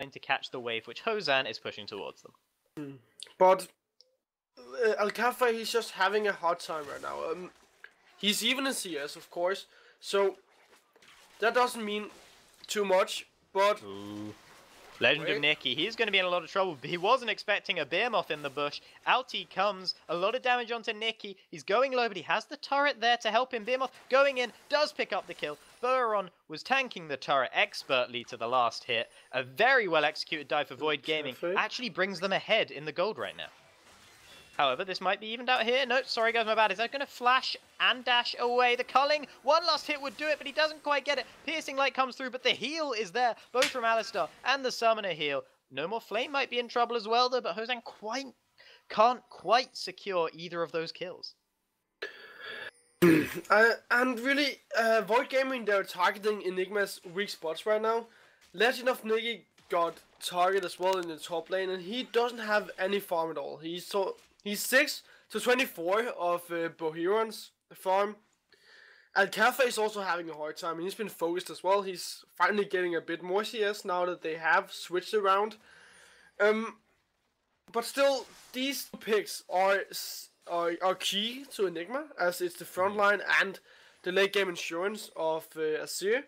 having to catch the wave which Hozan is pushing towards them. But Alcafa, he's just having a hard time right now. He's even in CS, of course, so that doesn't mean too much, but... Ooh. Legend of Nicky, he's going to be in a lot of trouble. He wasn't expecting a Behemoth in the bush. Out he comes. A lot of damage onto Nicky. He's going low, but he has the turret there to help him. Behemoth going in, does pick up the kill. Boron was tanking the turret expertly to the last hit. A very well executed dive for Void Gaming. Actually brings them ahead in the gold right now. However, this might be evened out here. No, sorry guys, my bad. Is that going to flash and dash away? The culling, one last hit would do it, but he doesn't quite get it. Piercing Light comes through, but the heal is there, both from Alistar and the Summoner heal. No More Flame might be in trouble as well, though, but Hozan can't quite secure either of those kills. And really, Void Gaming, they're targeting Enigma's weak spots right now. Legend of Nicky got target as well in the top lane, and he doesn't have any farm at all. He's 6 to 24 of Boheron's farm. Alcafa is also having a hard time, and he's been focused as well. He's finally getting a bit more CS now that they have switched around. But still, these picks are key to Enigma, as it's the front line and the late game insurance of Azir.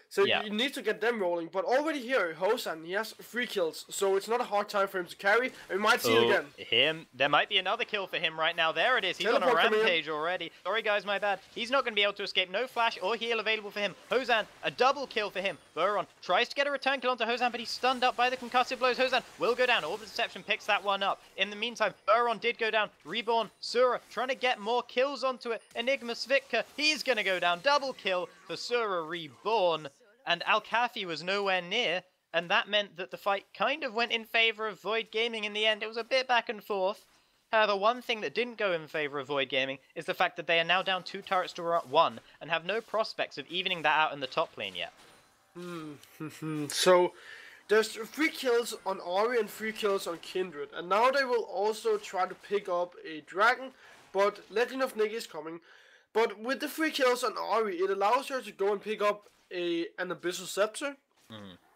So you need to get them rolling, but already here, Hozan, he has 3 kills, so it's not a hard time for him to carry, and we might see it again. There might be another kill for him right now. There it is, he's on a rampage already. Sorry guys, my bad. He's not going to be able to escape. No flash or heal available for him. Hozan, a double kill for him. Boron tries to get a return kill onto Hozan, but he's stunned up by the concussive blows. Hozan will go down. Orb of Deception picks that one up. In the meantime, Boron did go down. Reborn, Sura trying to get more kills onto it. Enigma Svitka, he's going to go down. Double kill for Sura Reborn. And Alcafi was nowhere near, and that meant that the fight kind of went in favor of Void Gaming in the end. It was a bit back and forth. However, one thing that didn't go in favor of Void Gaming is the fact that they are now down 2 turrets to 1 and have no prospects of evening that out in the top lane yet. So, there's 3 kills on Ori and 3 kills on Kindred, and now they will also try to pick up a dragon, but Legend of Nicky is coming. But with the 3 kills on Ori, it allows her to go and pick up an Abyssal Scepter.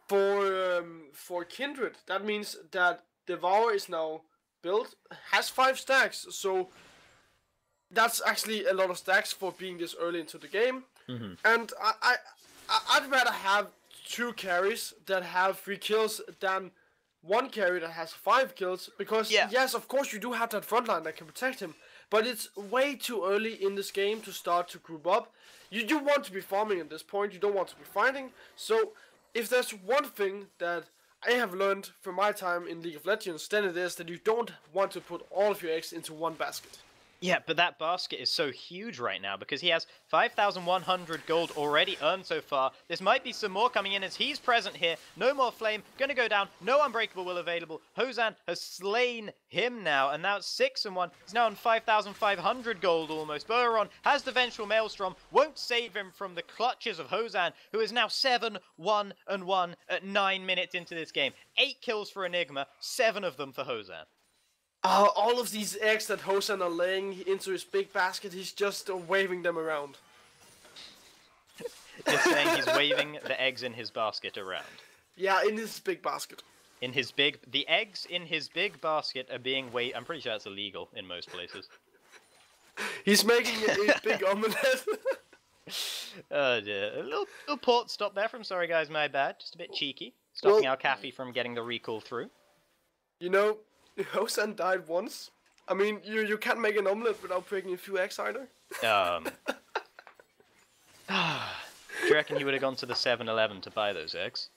For Kindred. That means that Devour is now built, has 5 stacks, so that's actually a lot of stacks for being this early into the game. And I'd rather have 2 carries that have 3 kills than 1 carry that has 5 kills, because yes, of course you do have that frontline that can protect him, but it's way too early in this game to start to group up. You do want to be farming at this point, you don't want to be fighting. So if there's one thing that I have learned from my time in League of Legends, then it is that you don't want to put all of your eggs into one basket. Yeah, but that basket is so huge right now because he has 5,100 gold already earned so far. This might be some more coming in as he's present here. No More Flame, gonna go down. No Unbreakable Will available. Hozan has slain him now, and now it's 6-1. He's now on 5,500 gold almost. Boron has the Vengeful Maelstrom, won't save him from the clutches of Hozan, who is now 7-1-1 at 9 minutes into this game. 8 kills for Enigma, 7 of them for Hozan. All of these eggs that Hozan are laying into his big basket, he's just waving them around. Just saying he's waving the eggs in his basket around. Yeah, in his big basket. The eggs in his big basket are being I'm pretty sure that's illegal in most places. He's making a big omelette. Oh dear. A little port stop there from Sorry Guys, My Bad. Just a bit cheeky. Stopping Alcafi from getting the recall through. You know, Hozan died once. I mean, you can't make an omelette without breaking a few eggs either. Do you reckon he would have gone to the 7-Eleven to buy those eggs?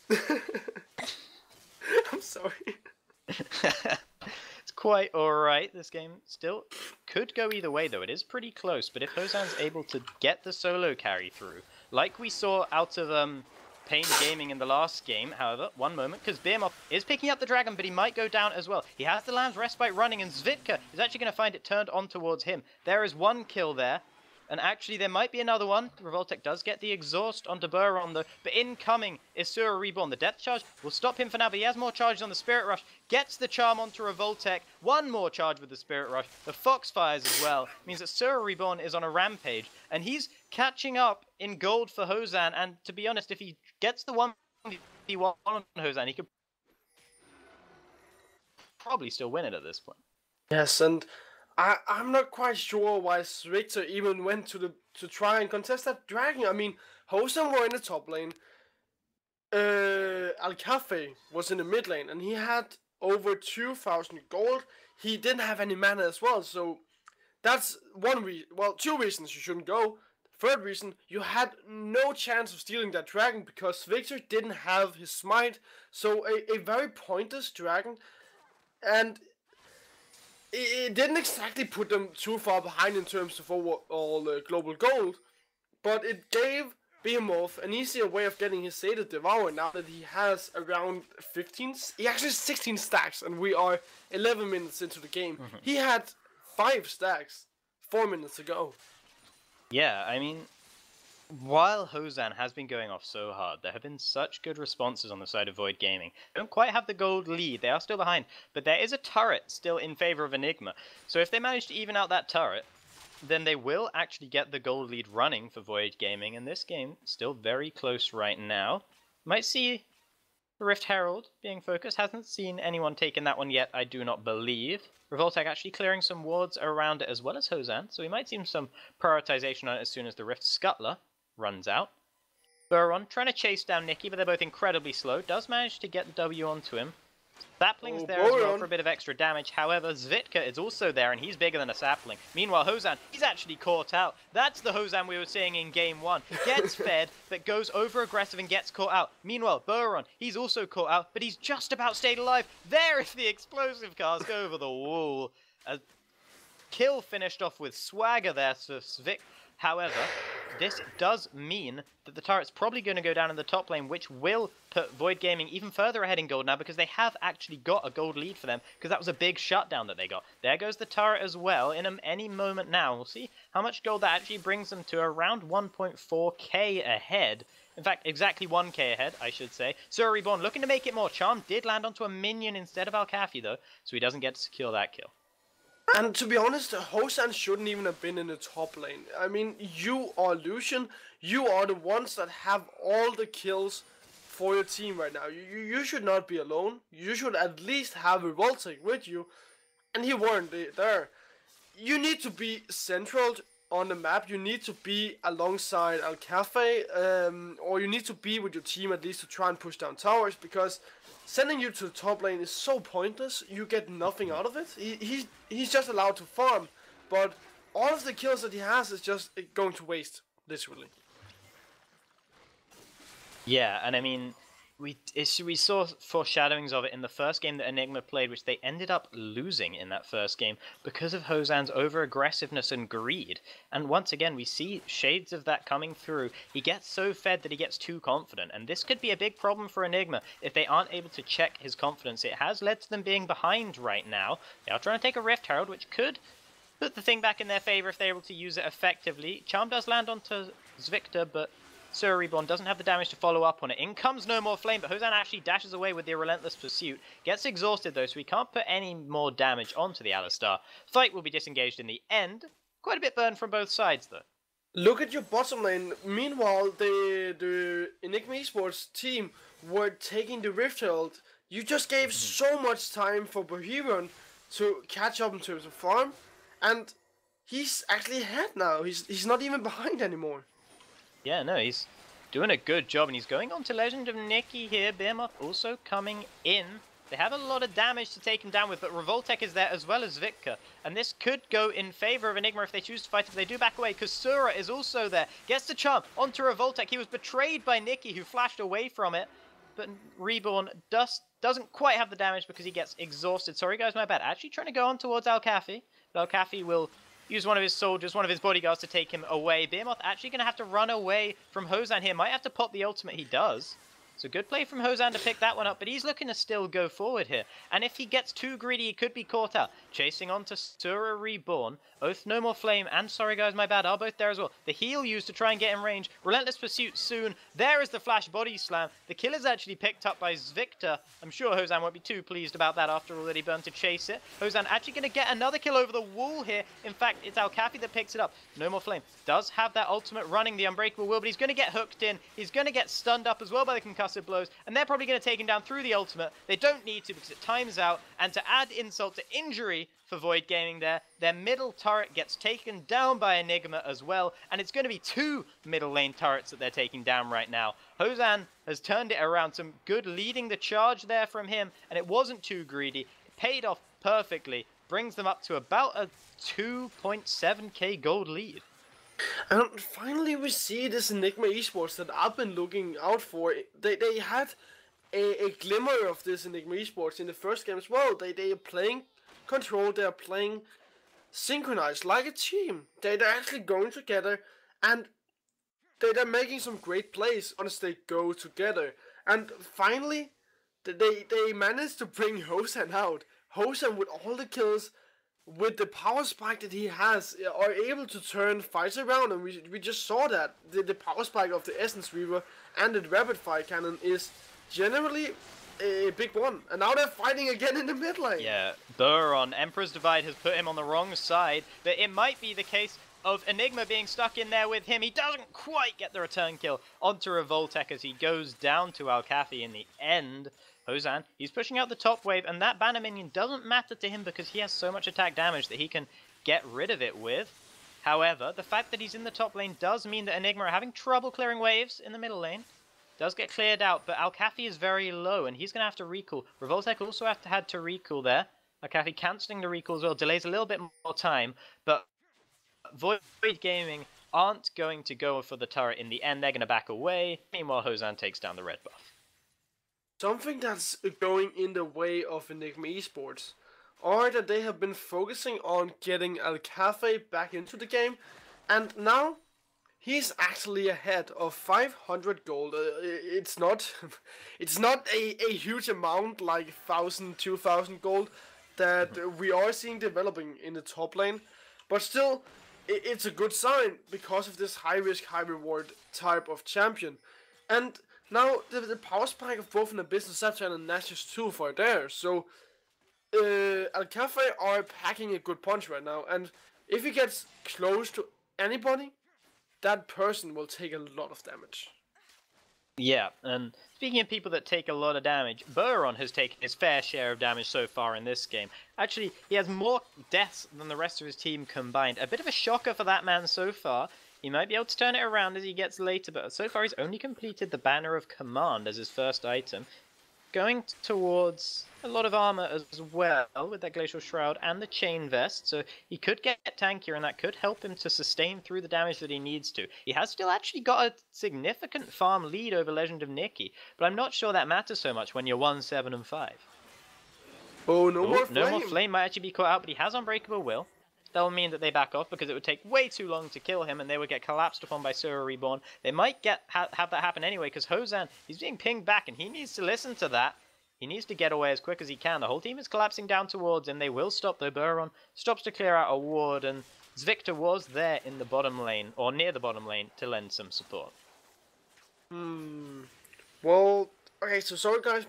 I'm sorry. It's quite alright. This game still could go either way, though. It is pretty close, but if Hozan's able to get the solo carry through, like we saw out of Pain Gaming in the last game, however, one moment, because Behemoth is picking up the dragon, but he might go down as well. He has the Lamb's Respite running, and Svitka is actually going to find it turned on towards him. There is 1 kill there, and actually there might be another one. Revoltech does get the exhaust onto Boron, though, but incoming is Sura Reborn. The Death Charge will stop him for now, but he has more charges on the Spirit Rush, gets the charm onto Revoltech, 1 more charge with the Spirit Rush. The Foxfires as well means that Sura Reborn is on a rampage, and he's catching up in gold for Hozan, and to be honest, if he gets the 1v1 1v1 on Hozan, he could probably still win it at this point. Yes, and I'm not quite sure why Victor even went to try and contest that dragon. I mean, Hozan were in the top lane. Alcafe was in the mid lane, and he had over 2,000 gold. He didn't have any mana as well, so that's one reason. Well, two reasons you shouldn't go. Third reason, you had no chance of stealing that dragon because Victor didn't have his smite, so a very pointless dragon, and it didn't exactly put them too far behind in terms of overall global gold, but it gave Behemoth an easier way of getting his Sated Devour now that he has around 15, he actually has 16 stacks, and we are 11 minutes into the game. He had 5 stacks 4 minutes ago. Yeah, I mean, while Hozan has been going off so hard, there have been such good responses on the side of Void Gaming. They don't quite have the gold lead, they are still behind, but there is a turret still in favor of Enigma. So if they manage to even out that turret, then they will actually get the gold lead running for Void Gaming, and this game still very close right now. Might see Rift Herald being focused, hasn't seen anyone taking that one yet, I do not believe. Revoltech actually clearing some wards around it as well as Hozan, so we might see some prioritization on it as soon as the Rift Scuttler runs out. Buron trying to chase down Nikki, but they're both incredibly slow. Does manage to get the W onto him. Sapling's there as well for a bit of extra damage. However, Zvitka is also there, and he's bigger than a sapling. Meanwhile, Hozan, he's actually caught out. That's the Hozan we were seeing in Game 1. Gets fed, but goes over-aggressive and gets caught out. Meanwhile, Buron, he's also caught out, but he's just about stayed alive. There is the explosive cast over the wall. A kill finished off with swagger there, so Zvik. However, this does mean that the turret's probably going to go down in the top lane, which will put Void Gaming even further ahead in gold now, because they have actually got a gold lead for them, because that was a big shutdown that they got. There goes the turret as well in any moment now. We'll see how much gold that actually brings them to around 1.4k ahead. In fact, exactly 1k ahead, I should say. Sir Reborn looking to make it more. Charm did land onto a minion instead of Alcafe, though, so he doesn't get to secure that kill. And to be honest, Hozan shouldn't even have been in the top lane. I mean, you are Lucian. You are the ones that have all the kills for your team right now. You should not be alone. You should at least have a Revoltech with you. And he weren't there. You need to be central on the map. You need to be alongside Alcafe. Or you need to be with your team at least to try and push down towers. Because sending you to the top lane is so pointless. You get nothing out of it. He's just allowed to farm, but all of the kills that he has is just going to waste, literally. Yeah, and I mean, we saw foreshadowings of it in the first game that Enigma played, which they ended up losing in that first game because of Hozan's over-aggressiveness and greed. And once again, we see shades of that coming through. He gets so fed that he gets too confident, and this could be a big problem for Enigma if they aren't able to check his confidence. It has led to them being behind right now. They are trying to take a Rift Herald, which could put the thing back in their favor if they're able to use it effectively. Charm does land onto Zviktor, but Sir Reborn doesn't have the damage to follow up on it. In comes No More Flame, but Hozan actually dashes away with the Relentless Pursuit. Gets exhausted though, so he can't put any more damage onto the Alistar. Fight will be disengaged in the end. Quite a bit burned from both sides though. Look at your bottom lane. Meanwhile, the Enigma Esports team were taking the Rift Herald. You just gave so much time for Bohemian to catch up in terms of farm, and he's actually ahead now. He's not even behind anymore. Yeah, no, he's doing a good job, and he's going on to Legend of Nikki here. Behemoth also coming in. They have a lot of damage to take him down with, but Revoltech is there as well as Zvitka. And this could go in favor of Enigma if they choose to fight. If they do back away, Kasura is also there. Gets the charm onto Revoltech. He was betrayed by Nikki, who flashed away from it. But Reborn doesn't quite have the damage because he gets exhausted. Sorry guys, my bad. Actually trying to go on towards Alcafe. But Alcafe will use one of his soldiers, one of his bodyguards to take him away. Behemoth actually going to have to run away from Hozan here. Might have to pop the ultimate. He does. So good play from Hozan to pick that one up, but he's looking to still go forward here. And if he gets too greedy, he could be caught out. Chasing on to Sura Reborn. Both No More Flame and Sorry Guys My Bad are both there as well. The heal used to try and get in range. Relentless Pursuit soon. There is the flash body slam. The kill is actually picked up by Zviktor. I'm sure Hozan won't be too pleased about that after all that he burned to chase it. Hozan actually going to get another kill over the wall here. In fact, it's Alcafe that picks it up. No More Flame does have that ultimate running, the Unbreakable Will, but he's going to get hooked in. He's going to get stunned up as well by the concussive massive blows, and they're probably going to take him down through the ultimate. They don't need to because it times out, and to add insult to injury for Void Gaming there, their middle turret gets taken down by Enigma as well, and it's going to be 2 middle lane turrets that they're taking down right now. HCS has turned it around, some good leading the charge there from him, and it wasn't too greedy. It paid off perfectly, brings them up to about a 2.7k gold lead. And finally we see this Enigma Esports that I've been looking out for. They had a glimmer of this Enigma Esports in the first game as well. They are playing control, they are playing synchronized like a team. They're actually going together, and they're making some great plays once they go together. And finally, they managed to bring HCS out. HCS with all the kills, with the power spike that he has, are able to turn fights around, and we just saw that. The power spike of the Essence Reaver and the Rapid Fire Cannon is generally a big one. And now they're fighting again in the mid lane. Yeah, Buron, Emperor's Divide has put him on the wrong side, but it might be the case of Enigma being stuck in there with him. He doesn't quite get the return kill onto Revoltech as he goes down to Alcafi in the end. HCS, he's pushing out the top wave, and that banner minion doesn't matter to him because he has so much attack damage that he can get rid of it with. However, the fact that he's in the top lane does mean that Enigma are having trouble clearing waves in the middle lane. Does get cleared out, but Alcafi is very low, and he's going to have to recall. Revoltech also had to recall there. Alcafi cancelling the recall as well, delays a little bit more time, but Void Gaming aren't going to go for the turret in the end. They're going to back away. Meanwhile, HCS takes down the red buff. Something that's going in the way of Enigma Esports are that they have been focusing on getting Alcafi back into the game, and now he's actually ahead of 500 gold. It's not a huge amount like 1,000, 2,000 gold that we are seeing developing in the top lane, but still it's a good sign because of this high risk, high reward type of champion. And now the power spike of both in the business Septon and Nash's 2 for there. So Alcafi are packing a good punch right now, and if he gets close to anybody, that person will take a lot of damage. Yeah, and speaking of people that take a lot of damage, Buron has taken his fair share of damage so far in this game. Actually, he has more deaths than the rest of his team combined. A bit of a shocker for that man so far. He might be able to turn it around as he gets later, but so far he's only completed the Banner of Command as his first item. Going towards a lot of armor as well with that Glacial Shroud and the Chain Vest, so he could get tankier and that could help him to sustain through the damage that he needs to. He has still actually got a significant farm lead over Legend of Nikki, but I'm not sure that matters so much when you're 1, 7, and 5. Oh, no more Flame! No more Flame might actually be caught out, but he has Unbreakable Will. That will mean that they back off because it would take way too long to kill him and they would get collapsed upon by Sura Reborn. They might have that happen anyway because HCS, he's being pinged back and he needs to listen to that. He needs to get away as quick as he can. The whole team is collapsing down towards him. They will stop though. Buron stops to clear out a ward, and Zvictor was there in the bottom lane, or near the bottom lane, to lend some support. Well, okay, so sorry guys,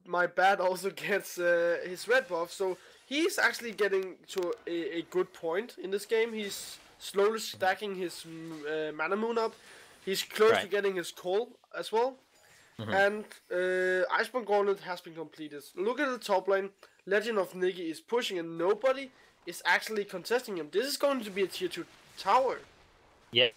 my bad also gets his red buff, so he's actually getting to a good point in this game. He's slowly stacking his Mana Moon up. He's close to getting his Call as well. And Iceborne Gauntlet has been completed. Look at the top lane. Legend of Nikki is pushing and nobody is actually contesting him. This is going to be a tier 2 tower. Yeah,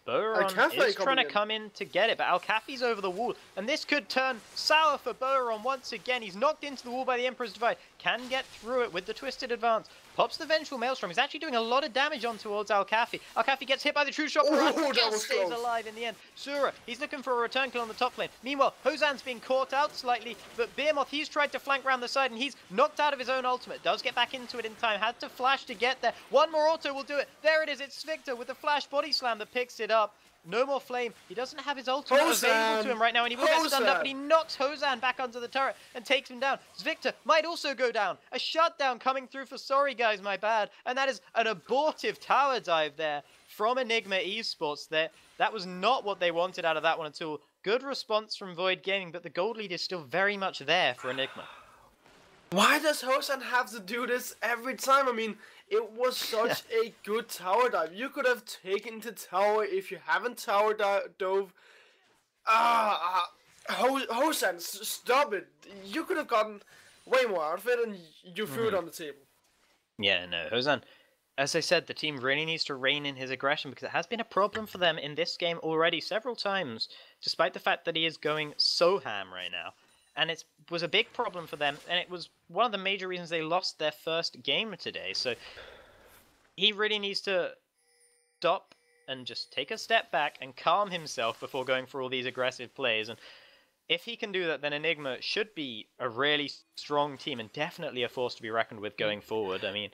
Buron is trying to come in to get it, but Alcafi's over the wall, and this could turn sour for Buron once again. He's knocked into the wall by the Emperor's Divide, can get through it with the Twisted Advance, pops the Vengeful Maelstrom. He's actually doing a lot of damage on towards Alcafi. Alcafi gets hit by the True Shot, but just stays alive in the end. Sura, he's looking for a return kill on the top lane. Meanwhile, HCS's being caught out slightly, but Behemoth, he's tried to flank around the side, and he's knocked out of his own ultimate. Does get back into it in time, had to flash to get there. One more auto will do it. There it is, it's Zvictor with the flash body slam that picks it up. No more Flame. He doesn't have his ultimate available to him right now, and he will get stunned up, but he knocks HCS back onto the turret and takes him down. Zvictor might also go down. A shutdown coming through for sorry guys, my bad. And that is an abortive tower dive there from Enigma Esports there. That was not what they wanted out of that one at all. Good response from Void Gaming, but the gold lead is still very much there for Enigma. Why does HCS have to do this every time? I mean, it was such a good tower dive. You could have taken the tower if you haven't tower dove. Hosan, stop it. You could have gotten way more out of it, and you threw it on the table. Yeah, no, Hosan, as I said, the team really needs to rein in his aggression because it has been a problem for them in this game already several times, despite the fact that he is going so ham right now. And it was a big problem for them, and it was one of the major reasons they lost their first game today. So he really needs to stop and just take a step back and calm himself before going for all these aggressive plays. And if he can do that, then Enigma should be a really strong team and definitely a force to be reckoned with going forward. I mean,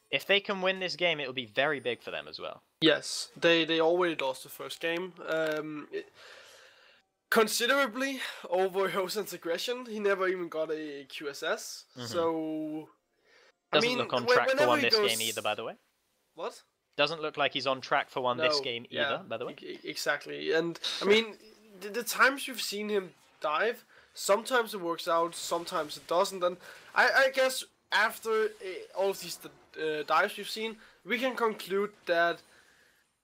if they can win this game, it will be very big for them as well. Yes, they already lost the first game. Considerably over Hosan's aggression. He never even got a QSS. So Doesn't look on track for one this game either, by the way. What? Doesn't look like he's on track for one this game either, by the way. Exactly. And I mean, the times you've seen him dive, sometimes it works out, sometimes it doesn't. And I guess after all of these dives you've seen, we can conclude that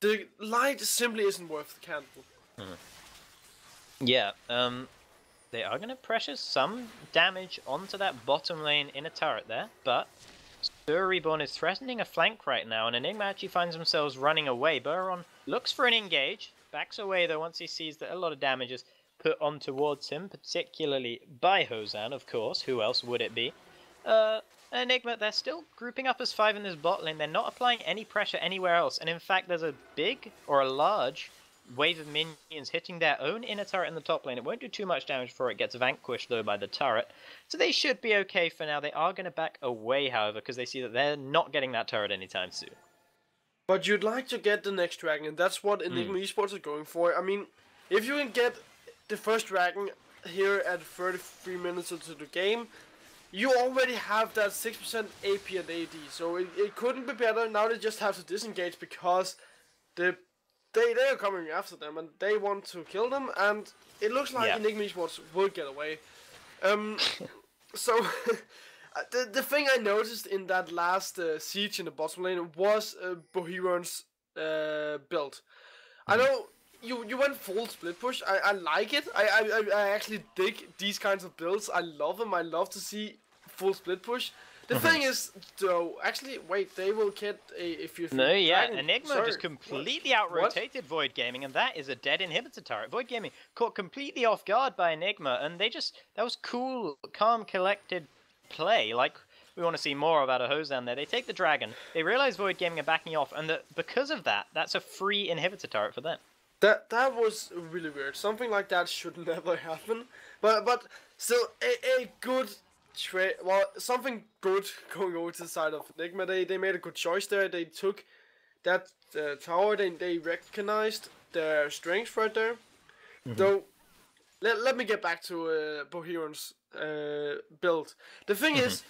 the light simply isn't worth the candle. Yeah, they are going to pressure some damage onto that bottom lane in a turret there, but Sura Reborn is threatening a flank right now, and Enigma actually finds themselves running away. Buron looks for an engage, backs away though once he sees that a lot of damage is put on towards him, particularly by Hosan, of course. Who else would it be? Enigma, they're still grouping up as 5 in this bot lane. They're not applying any pressure anywhere else, and in fact there's a big, or a large, wave of minions hitting their own inner turret in the top lane. It won't do too much damage before it gets vanquished though by the turret, so they should be okay for now. They are going to back away, however, because they see that they're not getting that turret anytime soon. But you'd like to get the next dragon, and that's what Enigma Esports are going for. I mean, if you can get the first dragon here at 33 minutes into the game, you already have that 6% AP and AD, so it couldn't be better. Now they just have to disengage because they are coming after them and they want to kill them, and it looks like Enigma Esports will get away. So the thing I noticed in that last siege in the bottom lane was Boheron's build. I know you went full split push. I like it. I actually dig these kinds of builds. I love them. I love to see full split push. The thing is, though, actually, wait, they will get a few. No, yeah, Enigma just completely out-rotated Void Gaming, and that is a dead inhibitor turret. Void Gaming caught completely off guard by Enigma, and they just, that was cool, calm, collected play. Like, we want to see more about a Hosan there. They take the dragon, they realize Void Gaming are backing off, and because of that, that's a free inhibitor turret for them. That was really weird. Something like that should never happen. But still, a good trade. Well, something good going over to the side of Enigma. They made a good choice there. They took that tower. They recognized their strengths right there. Though, let me get back to Boheron's build. The thing is,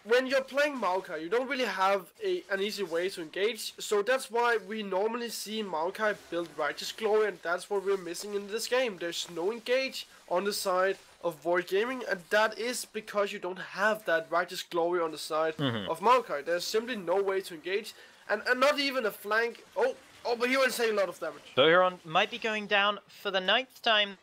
when you're playing Maokai, you don't really have an easy way to engage, so that's why we normally see Maokai build Righteous Glory, and that's what we're missing in this game. There's no engage on the side of Void Gaming, and that is because you don't have that Righteous Glory on the side of Maokai. There's simply no way to engage, and not even a flank. Oh, Boheron's taking a lot of damage. Boheron might be going down for the 9th time.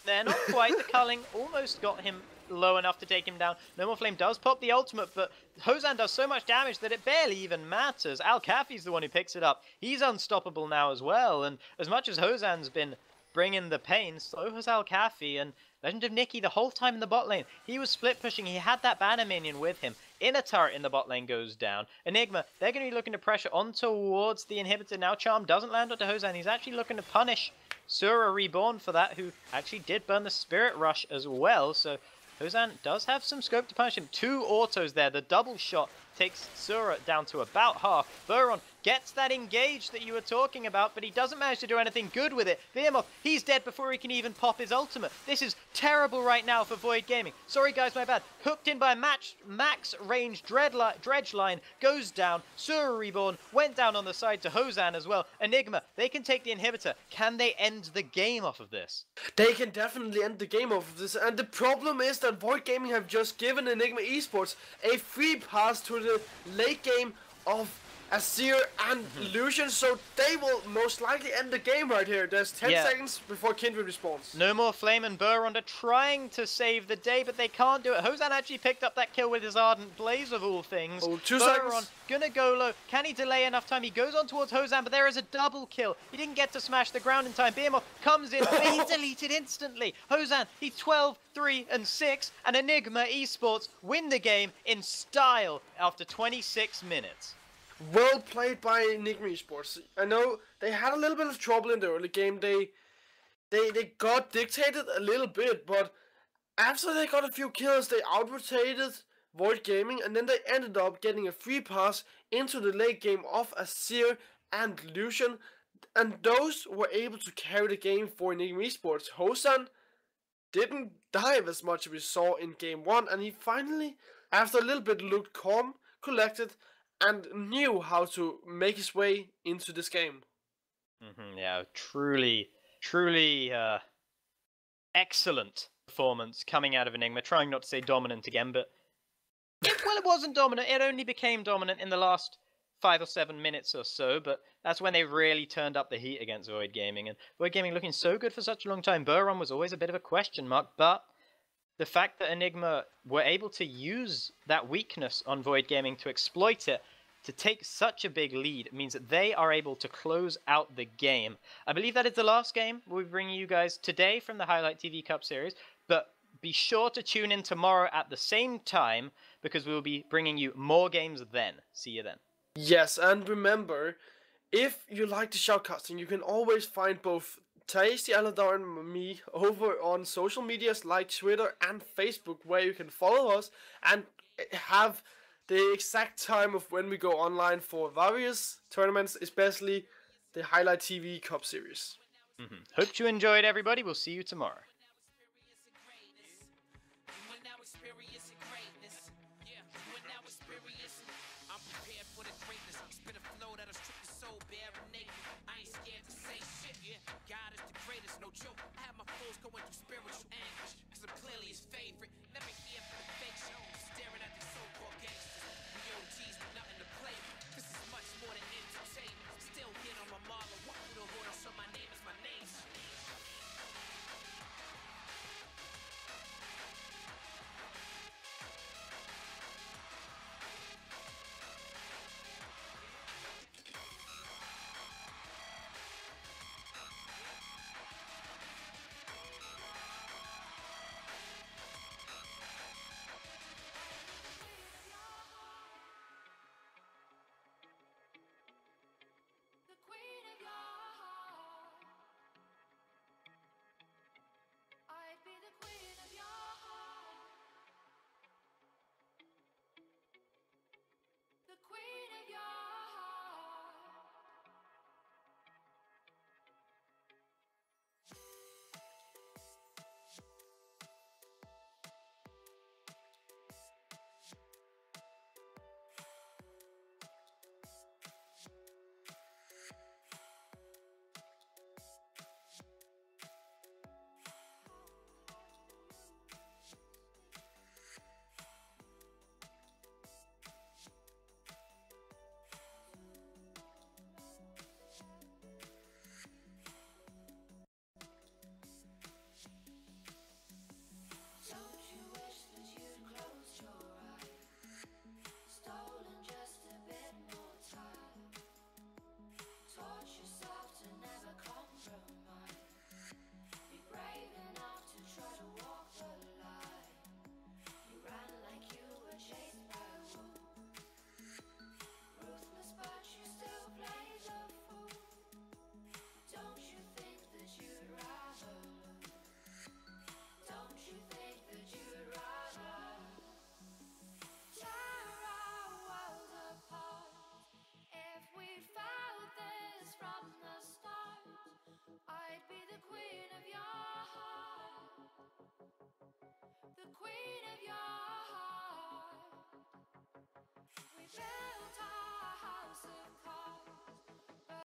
They're not quite. The culling almost got him low enough to take him down. No More Flame does pop the ultimate, but Hosan does so much damage that it barely even matters. Al-Kafi's the one who picks it up. He's unstoppable now as well, and as much as Hosan's been bringing the pain, so has Al-Kafi, and Legend of Nikki the whole time in the bot lane. He was split pushing, he had that banner minion with him. Inner turret in the bot lane goes down. Enigma, they're going to be looking to pressure on towards the inhibitor. Now Charm doesn't land onto Hosan, he's actually looking to punish Sura Reborn for that, who actually did burn the Spirit Rush as well, so Hosan does have some scope to punish him. 2 autos there. The double shot takes Sura down to about half. Buron gets that engage that you were talking about, but he doesn't manage to do anything good with it. Behemoth, he's dead before he can even pop his ultimate. This is terrible right now for Void Gaming. Sorry guys, my bad. Hooked in by max range dredge line, goes down. Sura Reborn went down on the side to Hosan as well. Enigma, they can take the inhibitor. Can they end the game off of this? They can definitely end the game off of this, and the problem is that Void Gaming have just given Enigma Esports a free pass to the late game of Azir and Lucian, so they will most likely end the game right here. There's 10 seconds before Kindred respawns. No more Flame and Burr trying to save the day, but they can't do it. Hozan actually picked up that kill with his Ardent Blaze of all things. Oh, 2 seconds. Gonna go low. Can he delay enough time? He goes on towards Hozan, but there is a double kill. He didn't get to smash the ground in time. Behemoth comes in, but he's deleted instantly. Hozan, he's 12, 3, and 6, and Enigma Esports win the game in style after 26 minutes. Well played by Enigma Esports. I know they had a little bit of trouble in the early game. They got dictated a little bit, but after they got a few kills, they out-rotated Void Gaming, and then they ended up getting a free pass into the late game of Azir and Lucian, and those were able to carry the game for Enigma Esports. Hozan didn't dive as much as we saw in game 1, and he finally, after a little bit, looked calm, collected, and knew how to make his way into this game. Yeah, truly excellent performance coming out of Enigma. Trying not to say dominant again, but it wasn't dominant. It only became dominant in the last 5 or 7 minutes or so, but that's when they really turned up the heat against Void Gaming. And Void Gaming looking so good for such a long time. Burron was always a bit of a question mark, but the fact that Enigma were able to use that weakness on Void Gaming to exploit it, to take such a big lead, means that they are able to close out the game. I believe that is the last game we'll bring you guys today from the Highlight TV Cup Series, but be sure to tune in tomorrow at the same time, because we'll be bringing you more games then. See you then. Yes, and remember, if you like the shoutcasting, you can always find both Tasty Aladar and me over on social medias like Twitter and Facebook, where you can follow us and have the exact time of when we go online for various tournaments, especially the Highlight TV Cup Series. Hope you enjoyed, everybody. We'll see you tomorrow. God is the greatest, no joke. I have my foes going through spiritual and